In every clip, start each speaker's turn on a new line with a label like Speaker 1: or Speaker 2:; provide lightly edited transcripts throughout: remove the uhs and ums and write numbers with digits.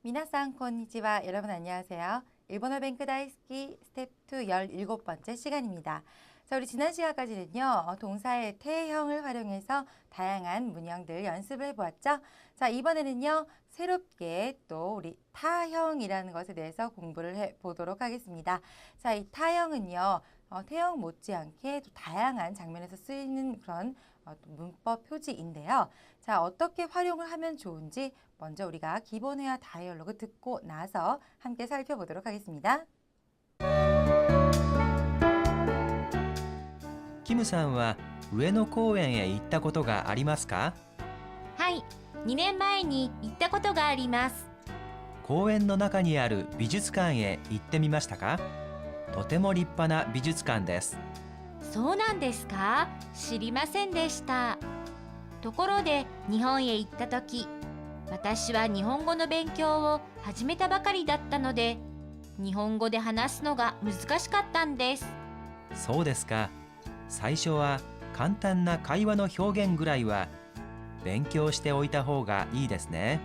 Speaker 1: 미나상 콘니치와. 여러분 안녕하세요. 일본어 뱅크 다이스키 스텝 2 17번째 시간입니다. 자, 우리 지난 시간까지는요, 동사의 태형을 활용해서 다양한 문형들 연습을 해보았죠. 자, 이번에는요, 새롭게 또 우리 타형이라는 것에 대해서 공부를 해보도록 하겠습니다. 자, 이 타형은요, 태형 못지않게 또 다양한 장면에서 쓰이는 그런 또 문법 표지인데요. 자, 어떻게 활용을 하면 좋은지 먼저 우리가 기본 회화 다이얼로그 듣고 나서 함께 살펴보도록 하겠습니다.
Speaker 2: キムさんは上野公園へ行ったことがありますか？
Speaker 3: はい、2年前に行ったことがあります。
Speaker 2: 公園の中にある美術館へ行ってみましたか？とても立派な美術館です。
Speaker 3: そうなんですか？知りませんでした。ところで日本へ行った時、私は日本語の勉強を始めたばかりだったので、日本語で話すのが難しかったんです。
Speaker 2: そうですか。最初は簡単な会話の表現ぐらいは勉強しておいた方がいいですね。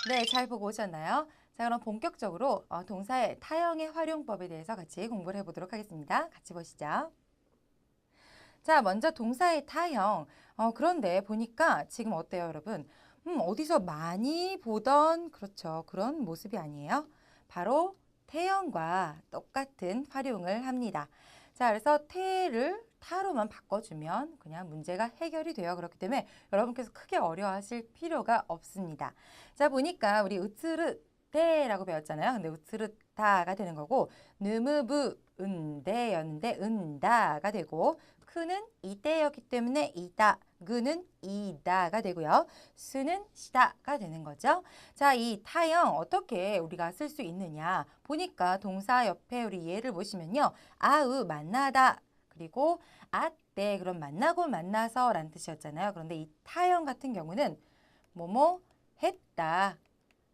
Speaker 1: 네, 잘 보고 오셨나요? 자, 그럼 본격적으로 동사의 타형의 활용법에 대해서 같이 공부를 해보도록 하겠습니다. 같이 보시죠. 자, 먼저 동사의 타형. 그런데 보니까 지금 어때요, 여러분? 어디서 많이 보던 그렇죠. 그런 모습이 아니에요. 바로 태형과 똑같은 활용을 합니다. 자, 그래서 태를 타로만 바꿔주면 그냥 문제가 해결이 돼요. 그렇기 때문에 여러분께서 크게 어려워하실 필요가 없습니다. 자, 보니까 우리 으츠르 때라고 배웠잖아요. 근데 으츠르다가 되는 거고, 느무부 은대였는데 은다가 되고, 크는 이때였기 때문에 이다, 그는 이다가 되고요. 수는 시다가 되는 거죠. 자, 이 타형 어떻게 우리가 쓸 수 있느냐 보니까 동사 옆에 우리 예를 보시면요. 아으 만나다, 그리고 아때 그럼 만나고 만나서 라는 뜻이었잖아요. 그런데 이 타형 같은 경우는 뭐뭐 했다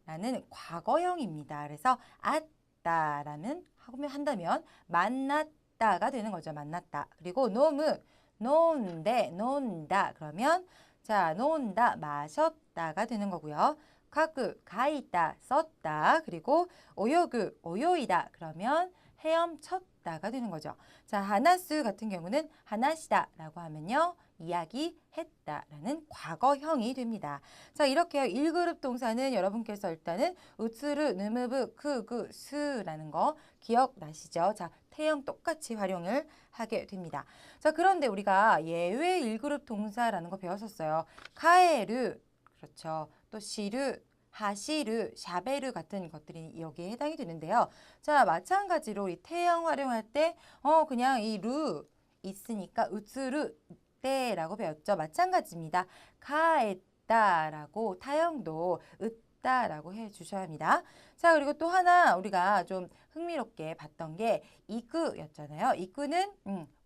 Speaker 1: 라는 과거형입니다. 그래서 아따라는 한다면 만났다가 되는 거죠. 만났다. 그리고 노무, 논데, 논다. 그러면 자, 논다, 마셨다가 되는 거고요. 가구, 가있다, 썼다. 그리고 오요구, 오요이다. 그러면 헤엄쳤다가 되는 거죠. 자, 하나스 같은 경우는 하나시다라고 하면요. 이야기했다라는 과거형이 됩니다. 자, 이렇게 1그룹 동사는 여러분께서 일단은 우츠르, 느무부, 크구, 스라는 거 기억나시죠? 자, 태형 똑같이 활용을 하게 됩니다. 자, 그런데 우리가 예외 1그룹 동사라는 거 배웠었어요. 카에르, 그렇죠. 또 시르, 하시르, 샤베르 같은 것들이 여기에 해당이 되는데요. 자, 마찬가지로 이 태형 활용할 때 그냥 이 루 있으니까 우츠르 때라고 배웠죠. 마찬가지입니다. 가했다라고 타형도 으다라고 해주셔야 합니다. 자, 그리고 또 하나 우리가 좀 흥미롭게 봤던 게 이끄였잖아요. 이끄는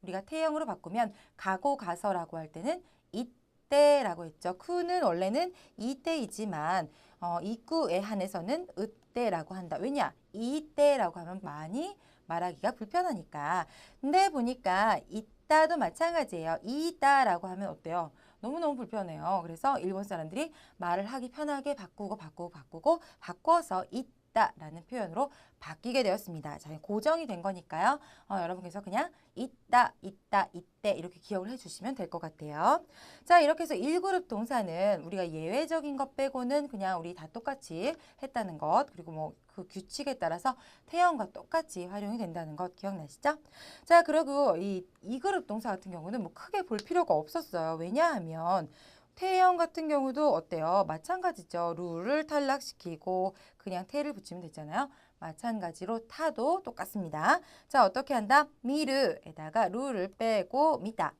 Speaker 1: 우리가 태형으로 바꾸면 가고 가서라고 할 때는 이때라고 했죠. 쿠는 원래는 이때이지만 이끄에 한해서는 으때라고 한다. 왜냐? 이때라고 하면 많이 말하기가 불편하니까. 근데 보니까 이따도 마찬가지예요. 이따라고 하면 어때요? 너무너무 불편해요. 그래서 일본 사람들이 말을 하기 편하게 바꿔서 있다라는 표현으로 바뀌게 되었습니다. 자, 고정이 된 거니까요. 여러분께서 그냥 있다, 이때 이렇게 기억을 해주시면 될 것 같아요. 자, 이렇게 해서 1그룹 동사는 우리가 예외적인 것 빼고는 그냥 우리 다 똑같이 했다는 것, 그리고 뭐 그 규칙에 따라서 태형과 똑같이 활용이 된다는 것 기억나시죠? 자, 그리고 이 2그룹 동사 같은 경우는 뭐 크게 볼 필요가 없었어요. 왜냐하면 태형 같은 경우도 어때요? 마찬가지죠. 루를 탈락시키고 그냥 태를 붙이면 됐잖아요. 마찬가지로 타도 똑같습니다. 자, 어떻게 한다? 미르에다가 루를 빼고 미다.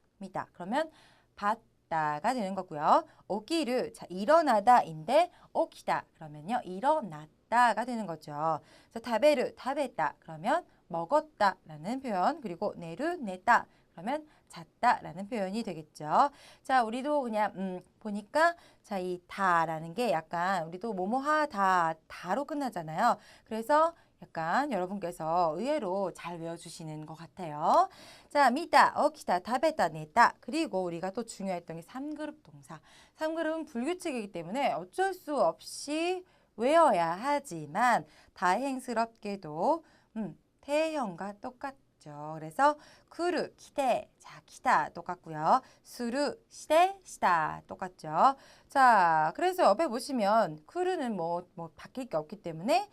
Speaker 1: 그러면 봤다가 되는 거고요. 오기르, 자, 일어나다인데 오키다 그러면요. 일어났다가 되는 거죠. 자, 타베르, 타베다 그러면 먹었다라는 표현. 그리고 내르, 냈다 그러면 잤다라는 표현이 되겠죠. 자, 우리도 그냥 보니까 자, 이 다라는 게 약간 우리도 뭐뭐하다, 다로 끝나잖아요. 그래서 약간 여러분께서 의외로 잘 외워주시는 것 같아요. 자, 미다, 어키다, 다베다, 네다. 그리고 우리가 또 중요했던 게 3그룹 동사. 3그룹은 불규칙이기 때문에 어쩔 수 없이 외워야 하지만 다행스럽게도 태형과 똑같죠. 그래서 쿠르, 키데, 자, 키다 똑같고요. 수루, 시데, 시다 똑같죠. 자, 그래서 옆에 보시면 쿠르는 뭐 바뀔 게 없기 때문에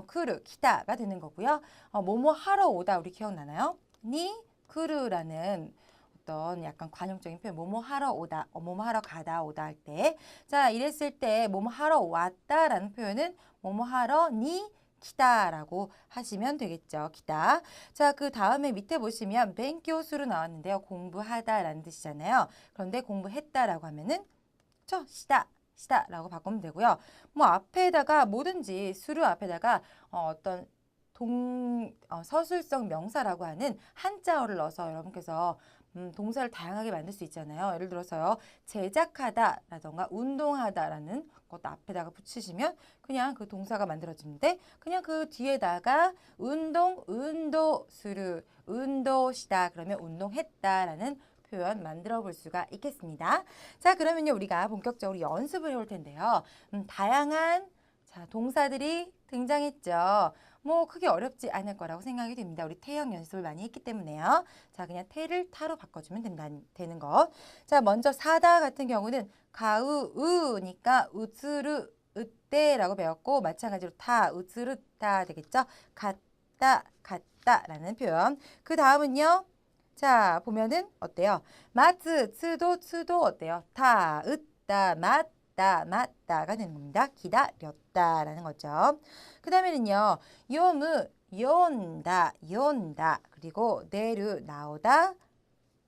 Speaker 1: 쿠르, 키다가 되는 거고요. 뭐뭐 하러 오다 우리 기억나나요? 니 쿠르라는 어떤 약간 관용적인 표현, 뭐뭐 하러 오다, 뭐뭐 하러 가다 오다 할 때, 자, 이랬을 때 뭐뭐 하러 왔다라는 표현은 뭐뭐 하러 니 키다라고 하시면 되겠죠. 키다. 자, 그 다음에 밑에 보시면 벤교수로 나왔는데요. 공부하다라는 뜻이잖아요. 그런데 공부했다라고 하면은 시다라고 바꾸면 되고요. 뭐 앞에다가 뭐든지 수루 앞에다가 어떤 서술성 명사라고 하는 한자어를 넣어서 여러분께서 동사를 다양하게 만들 수 있잖아요. 예를 들어서요. 제작하다라던가 운동하다라는 것도 앞에다가 붙이시면 그냥 그 동사가 만들어지는데 그냥 그 뒤에다가 운동수루, 운동시다 그러면 운동했다라는 표현 만들어 볼 수가 있겠습니다. 자, 그러면요. 우리가 본격적으로 연습을 해볼 텐데요. 다양한 동사들이 등장했죠. 뭐 크게 어렵지 않을 거라고 생각이 됩니다. 우리 태형 연습을 많이 했기 때문에요. 자, 그냥 태를 타로 바꿔주면 되는 거. 자, 먼저 사다 같은 경우는 가우으니까 우츠르 으때라고 배웠고 마찬가지로 타 우츠르 타 되겠죠. 갔다라는 표현. 그 다음은요. 자, 보면은 어때요? 마츠, 츠도 어때요? 타, 으따, 맞다가 되는 겁니다. 기다렸다라는 거죠. 그 다음에는요. 요무, 요온다. 그리고 내르, 나오다,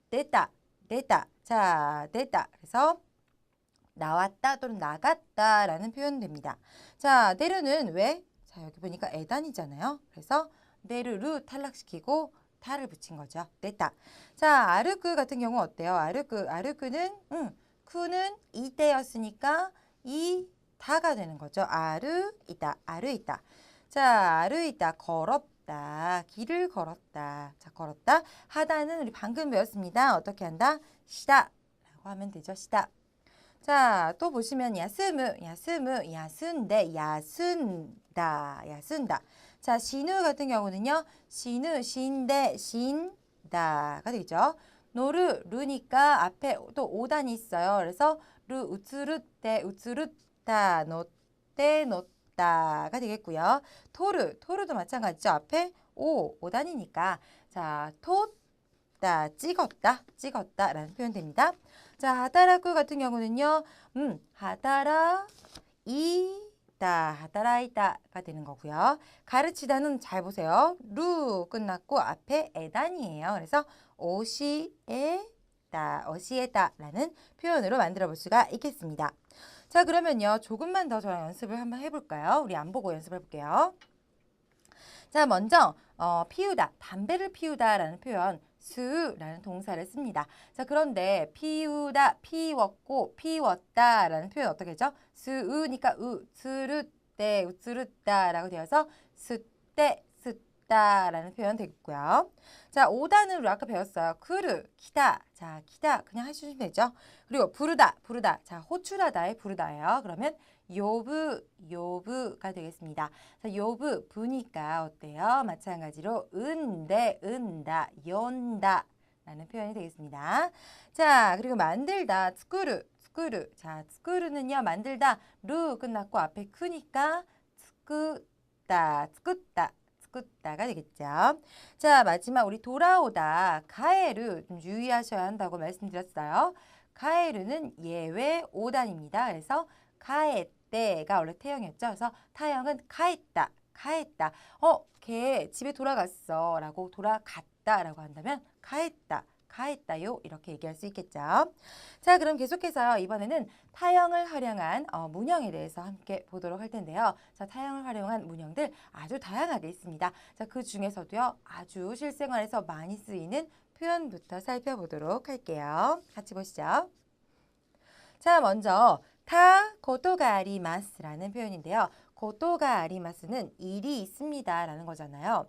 Speaker 1: 냈다. 자, 냈다. 그래서 나왔다 또는 나갔다라는 표현 됩니다. 자, 내르는 왜? 자, 여기 보니까 에단이잖아요. 그래서 내르를 탈락시키고 타를 붙인 거죠. 냈다. 자, 아르크 같은 경우 어때요? 아르크는 쿠는 이때였으니까 이다가 되는 거죠. 아르이다. 자, 아르이다. 걸었다. 길을 걸었다. 자, 걸었다. 하다는 우리 방금 배웠습니다. 어떻게 한다? 시다. 라고 하면 되죠. 시다. 자, 또 보시면 야순데, 야순다. 자, 시누 같은 경우는요. 시인데, 신다가 되죠. 루니까 앞에 또 오단이 있어요. 그래서 우츠르다, 놓다가 되겠고요. 토르도 마찬가지죠. 앞에 오단이니까. 자, 찍었다라는 표현 됩니다. 자, 하다라쿠 같은 경우는요. 하다라이다가 되는 거고요. 가르치다는 잘 보세요. 루 끝났고 앞에 에단이에요. 그래서 어시에다라는 표현으로 만들어 볼 수가 있겠습니다. 자, 그러면요. 조금만 더 저랑 연습을 한번 해볼까요? 우리 안 보고 연습해 볼게요. 자, 먼저 피우다, 담배를 피우다라는 표현 수라는 동사를 씁니다. 자, 그런데 피우다, 피웠다라는 표현 어떻게 하죠? 수으니까 우츠르다라고 되어서 숫다라는 표현 되겠고요. 자, 오다는 우리 아까 배웠어요. 쿠르, 키다. 자, 키다 그냥 해주시면 되죠. 그리고 부르다. 자, 호출하다의 부르다예요. 그러면 요부가 되겠습니다. 자, 요부 부니까 어때요? 마찬가지로 은다, 연다 라는 표현이 되겠습니다. 자, 그리고 만들다, tsukuru. 자, tsukuru는요, 만들다, 루 끝났고 앞에 크니까 tsukuta가 되겠죠. 자, 마지막 우리 돌아오다, 가에르 좀 유의하셔야 한다고 말씀드렸어요. 가에르는 예외 5단입니다. 그래서 가에때가 원래 태형이었죠. 그래서 타형은 가했다. 걔 집에 돌아갔어 라고 돌아갔다 라고 한다면 가했다요 이렇게 얘기할 수 있겠죠. 자, 그럼 계속해서 이번에는 타형을 활용한 문형에 대해서 함께 보도록 할 텐데요. 자, 타형을 활용한 문형들 아주 다양하게 있습니다. 자, 그 중에서도요 아주 실생활에서 많이 쓰이는 표현부터 살펴보도록 할게요. 같이 보시죠. 자, 먼저 타 고토가 아리마스라는 표현인데요. 고토가 아리마스는 일이 있습니다 라는 거잖아요.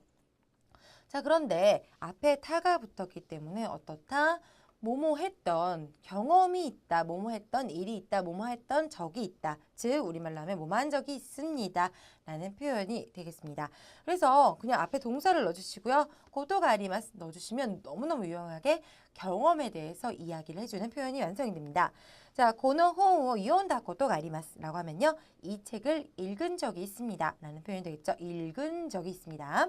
Speaker 1: 자, 그런데 앞에 타가 붙었기 때문에 어떻다? 뭐뭐 했던 경험이 있다, 뭐뭐 했던 일이 있다, 뭐뭐 했던 적이 있다. 즉 우리말로 하면 뭐뭐 한 적이 있습니다 라는 표현이 되겠습니다. 그래서 그냥 앞에 동사를 넣어주시고요. 고토가 아리마스 넣어주시면 너무너무 유용하게 경험에 대해서 이야기를 해주는 표현이 완성이 됩니다. 자, 고노 호우 이온다 고토가 아리마스 라고 하면요. 이 책을 읽은 적이 있습니다 라는 표현이 되겠죠. 읽은 적이 있습니다.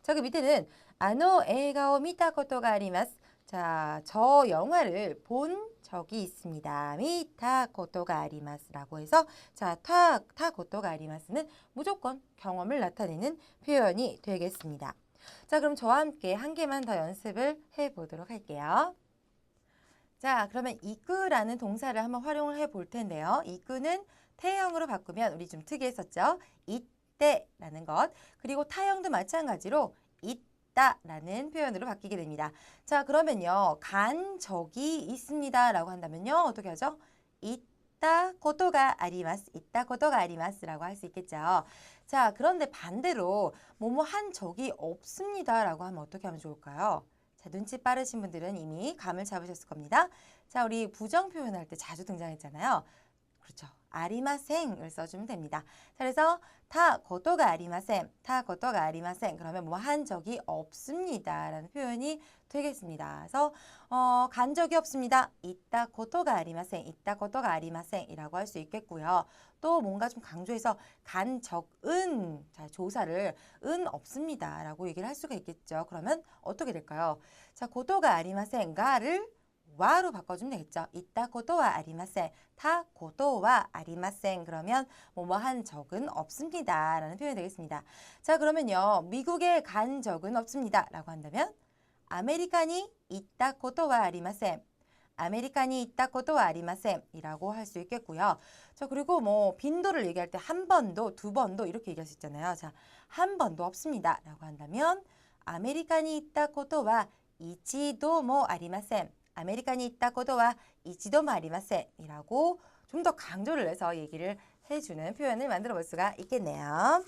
Speaker 1: 자, 그 밑에는 아노 에가오 미타 고토가 아리마스. 자, 저 영화를 본 적이 있습니다. 미타 고토가 아리마스라고 해서 자, 타 고토가 아리마스는 무조건 경험을 나타내는 표현이 되겠습니다. 자, 그럼 저와 함께 한 개만 더 연습을 해보도록 할게요. 자, 그러면 이끄라는 동사를 한번 활용을 해볼 텐데요. 이끄는 태형으로 바꾸면 우리 좀 특이했었죠. 이때라는 것. 그리고 타형도 마찬가지로 라는 표현으로 바뀌게 됩니다. 자, 그러면요. 간 적이 있습니다 라고 한다면요. 어떻게 하죠? 있다 고토가 아리마스, 있다 고토가 아리마스 라고 할 수 있겠죠. 자, 그런데 반대로 뭐뭐 한 적이 없습니다 라고 하면 어떻게 하면 좋을까요? 자, 눈치 빠르신 분들은 이미 감을 잡으셨을 겁니다. 자, 우리 부정 표현할 때 자주 등장했잖아요. 그렇죠. 아리마생을 써주면 됩니다. 자, 그래서 타 고토가 아리마생, 타 고토가 아리마생 그러면 뭐 한 적이 없습니다 라는 표현이 되겠습니다. 그래서 간 적이 없습니다. 있다 고토가 아리마생, 있다 고토가 아리마생 이라고 할 수 있겠고요. 또 뭔가 좀 강조해서 간 적은 자, 조사를 은 없습니다 라고 얘기를 할 수가 있겠죠. 그러면 어떻게 될까요? 자, 고토가 아리마생가를 와로 바꿔주면 되겠죠. 있다 고토와 아리마센, 타 고토와 아리마센 그러면 뭐뭐 한 적은 없습니다 라는 표현이 되겠습니다. 자, 그러면요. 미국에 간 적은 없습니다 라고 한다면 아메리칸이 있다 고토와 아리마센, 아메리칸이 있다 고토와 아리마센 이라고 할 수 있겠고요. 자, 그리고 뭐 빈도를 얘기할 때 한 번도, 두 번도 이렇게 얘기할 수 있잖아요. 자, 한 번도 없습니다 라고 한다면 아메리칸이 있다 고토와 이치도 뭐 아리마센, 아메리칸이 있다 고도와 이치도모 아리마센 이라고 좀 더 강조를 해서 얘기를 해주는 표현을 만들어 볼 수가 있겠네요.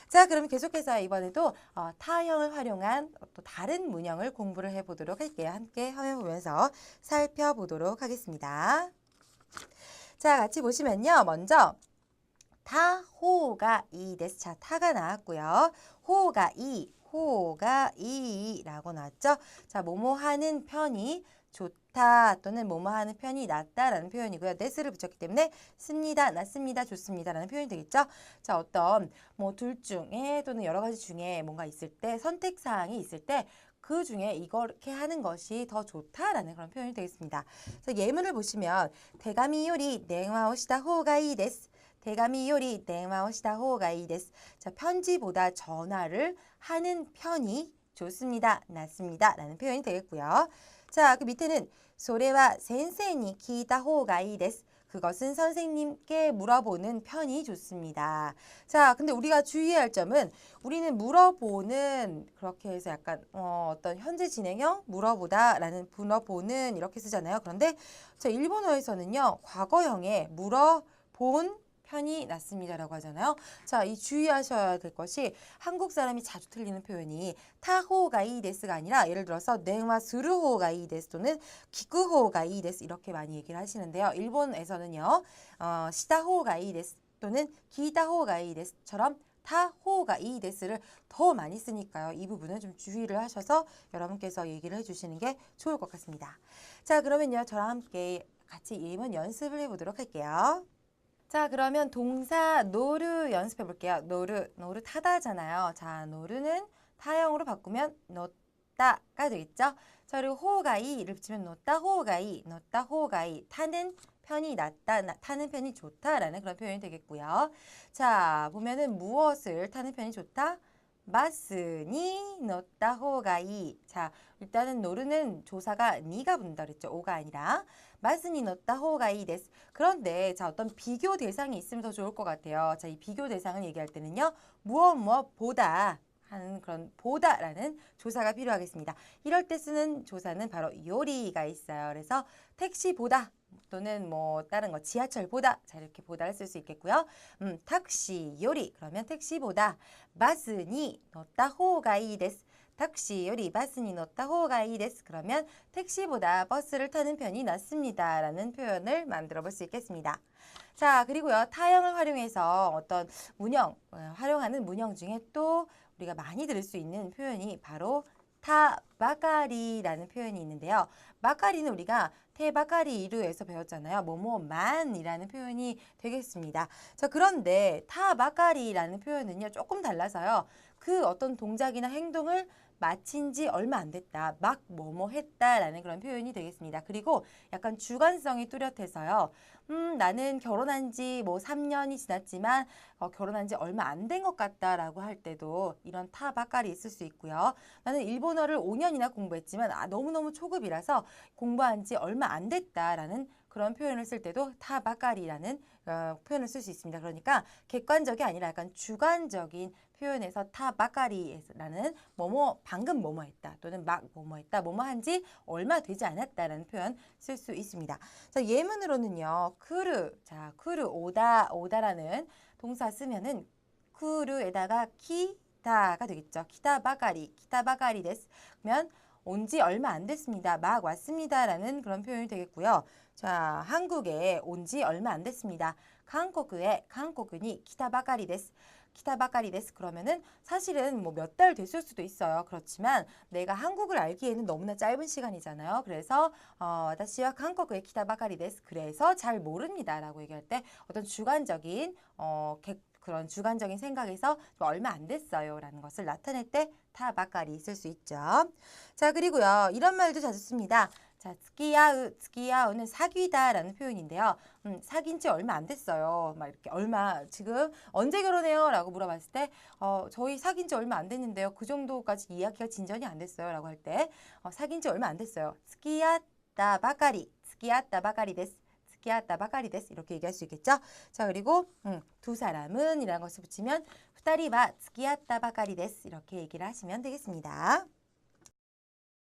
Speaker 1: 자, 그럼 계속해서 이번에도 타형을 활용한 또 다른 문형을 공부를 해보도록 할게요. 함께 화면 보면서 살펴보도록 하겠습니다. 자, 같이 보시면요. 먼저 타호가 이 데스. 자, 타가 나왔고요. 호가 이라고 나왔죠. 자, 뭐뭐 하는 편이 좋다 또는 뭐뭐 하는 편이 낫다라는 표현이고요. 네스를 붙였기 때문에 습니다, 낫습니다, 좋습니다 라는 표현이 되겠죠. 자, 어떤 뭐 둘 중에 또는 여러 가지 중에 뭔가 있을 때 선택사항이 있을 때 그 중에 이렇게 하는 것이 더 좋다라는 그런 표현이 되겠습니다. 그래서 예문을 보시면 대가미 요리 냉와오시다 호가 이 데스. 대가미 요리 냉와오시다 호가 이 데스. 자, 편지보다 전화를 하는 편이 좋습니다, 낫습니다 라는 표현이 되겠고요. 자, 그 밑에는 소레와 센세이니 키이다 호가 이 데스. 그것은 선생님께 물어보는 편이 좋습니다. 자, 근데 우리가 주의해야 할 점은 우리는 물어보는 그렇게 해서 약간 어떤 현재 진행형 물어보다라는 물어보는 이렇게 쓰잖아요. 그런데 자, 일본어에서는요. 과거형에 물어본 편이 낫습니다라고 하잖아요. 자, 이 주의하셔야 될 것이 한국 사람이 자주 틀리는 표현이 타호가 이 데스가 아니라 예를 들어서 냉와 스루호가 이 데스 또는 기쿠호가 이 데스 이렇게 많이 얘기를 하시는데요. 일본에서는요. 시다호가 이 데스 또는 기다호가 이 데스처럼 타호가 이 데스를 더 많이 쓰니까요. 이 부분은 좀 주의를 하셔서 여러분께서 얘기를 해주시는 게 좋을 것 같습니다. 자, 그러면요. 저랑 함께 같이 예문 연습을 해보도록 할게요. 자, 그러면 동사 노르 연습해 볼게요. 노르 타다잖아요. 자, 노르는 타형으로 바꾸면 놓다가 되겠죠. 자, 그리고 호가이를 붙이면 놓다 호가이, 놓다 호가이. 타는 편이 낫다, 타는 편이 좋다라는 그런 표현이 되겠고요. 자, 보면은 무엇을 타는 편이 좋다? 마스니 놓다 호가이. 자, 일단은 노르는 조사가 니가 붙는다 그랬죠. 오가 아니라. 마스니 놓다 호가이 데스. 그런데 자, 어떤 비교 대상이 있으면 더 좋을 것 같아요. 자, 이 비교 대상을 얘기할 때는요. 무엇보다 하는 그런 보다라는 조사가 필요하겠습니다. 이럴 때 쓰는 조사는 바로 요리가 있어요. 그래서 택시보다 또는 뭐 다른 거 지하철보다 자 이렇게 보다를 쓸 수 있겠고요. 택시 요리 그러면 택시보다 바스니乗った 方がいいです. 택시 요리 바스니 乗った 方がいいです. 그러면 택시보다 버스를 타는 편이 낫습니다. 라는 표현을 만들어 볼 수 있겠습니다. 자, 그리고요. 타형을 활용해서 어떤 문형, 활용하는 문형 중에 또 우리가 많이 들을 수 있는 표현이 바로 타바카리라는 표현이 있는데요. 바카리는 우리가 테바카리루에서 배웠잖아요. 뭐뭐만이라는 표현이 되겠습니다. 자, 그런데 타바카리라는 표현은요. 조금 달라서요. 그 어떤 동작이나 행동을 마친 지 얼마 안 됐다. 막 뭐뭐 했다라는 그런 표현이 되겠습니다. 그리고 약간 주관성이 뚜렷해서요. 나는 결혼한 지 뭐 3년이 지났지만 결혼한 지 얼마 안 된 것 같다라고 할 때도 이런 타바까리 있을 수 있고요. 나는 일본어를 5년이나 공부했지만 너무너무 초급이라서 공부한 지 얼마 안 됐다라는 그런 표현을 쓸 때도 타바까리라는 표현을 쓸 수 있습니다. 그러니까 객관적이 아니라 약간 주관적인 표현에서 타바까리라는 뭐뭐 방금 뭐뭐 했다 또는 막 뭐뭐 했다 뭐뭐 한 지 얼마 되지 않았다라는 표현 쓸 수 있습니다. 자, 예문으로는요. 쿠르 자 쿠르 오다라는 동사 쓰면은 쿠르에다가 키다가 되겠죠. 키타바까리 데스. 그러면 온 지 얼마 안 됐습니다. 막 왔습니다라는 그런 표현이 되겠고요. 자, 한국에 온 지 얼마 안 됐습니다. 한국이 키타바까리 데스. 키타바까리 데스. 그러면은 사실은 뭐 몇 달 됐을 수도 있어요. 그렇지만 내가 한국을 알기에는 너무나 짧은 시간이잖아요. 그래서 와타시와 한국에 키타바까리 데스. 그래서 잘 모릅니다라고 얘기할 때 어떤 주관적인 그런 주관적인 생각에서 얼마 안 됐어요라는 것을 나타낼 때 타바까리 쓸 수 있죠. 자, 그리고요. 이런 말도 자주 씁니다. 자, 스키야우는 사귀다라는 표현인데요. 사귄 지 얼마 안 됐어요. 막 이렇게 지금 언제 결혼해요? 라고 물어봤을 때 저희 사귄 지 얼마 안 됐는데요. 그 정도까지 이야기가 진전이 안 됐어요. 라고 할 때 사귄 지 얼마 안 됐어요. 스키야타 바까리 데스. 스키야타 바까리 데스. 이렇게 얘기할 수 있겠죠. 자, 그리고 두 사람은 이라는 것을 붙이면 2人は 스키야타 바까리 데스. 이렇게 얘기를 하시면 되겠습니다.